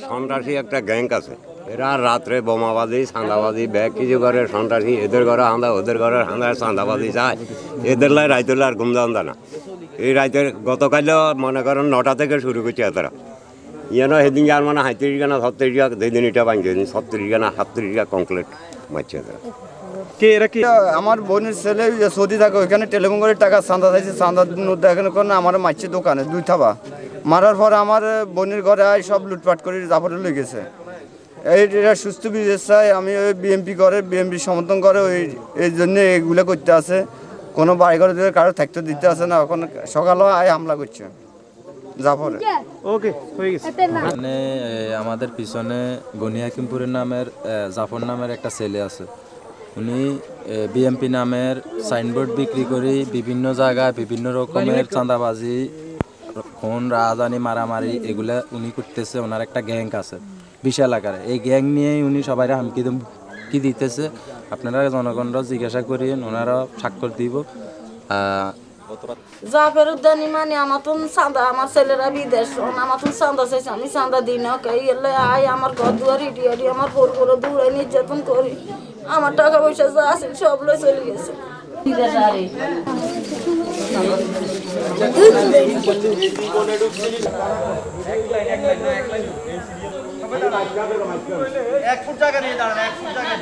সন্ত্রাসী একটা গ্যাং আছে, এরা রাত্রে বোমাবাজি চাঁদাবাজি ব্যাগ কিছু করে সন্ত্রাসী, এদের ঘরে হাঁদা ওদের ঘরে হাঁদা চাঁদাবাজি যায়, এদের লাই রাইতের আর ঘুম দান্দা না। এই রাইতের গতকালও মনে করেন 9টা থেকে শুরু করছে এতরা সেদিন আর মানে 35 গানা 36 গা যেদিন এটা ভাঙছে 36 গানা 37 গা কমপ্লিট মারছে এরা। আমার বোনের ছেলে সৌদি থাকে, ওইখানে টেলিফোন করে টাকা চাঁদা চাইছে, চাঁদার মধ্যে এখানে করে আমার মারছে দোকানে 2 থাবা মারার পরে আমার বোনের ঘরে আয় সব লুটপাট করে জাফরে লয়ে গেছে। এরা সুস্থ বিচার চাই, আমি ওই বিএমপি করে বিএমপি সমর্থন করে এই জন্য এগুলো করতে আছে, কোনো বাড়ি ঘরে কারো থাকতে দিতে আছে না। এখন সকালেও আয় হামলা করছে জাফরে। ওকে হয়ে গেছে। মানে আমাদের পিছনে গনি হাকিমপুরের নামের জাফর নামের একটা ছেলে আছে, উনি বিএমপি নামের সাইনবোর্ড বিক্রি করে বিভিন্ন জায়গায় বিভিন্ন রকমের চাঁদাবাজি খুন রাজধানী মারামারি এগুলা উনি করতেছে। ওনার একটা গ্যাং আছে বিশাল আকারে, এই গ্যাং নিয়েই উনি সবাই হামকি কি দিতেছে। আপনারা জনগণরা জিজ্ঞাসা করিয়েন, ওনারা স্বাক্ষর দিব। জাফর উদ্দানি মানে আমার তো চাঁদা, আমার ছেলেরা বিদেশ, আমার তো চাঁদা চাইছে, আমি চাঁদা দিই না। এলে আয় আমার ঘর দুয়ার ইটি আমার ফোর করে দূরে নির্যাতন করি, আমার টাকা পয়সা যা আছে সব লয়ে চলে গেছে। এক ফুট জায়গা নিয়ে দাঁড়ান, 1 ফুট জায়গা।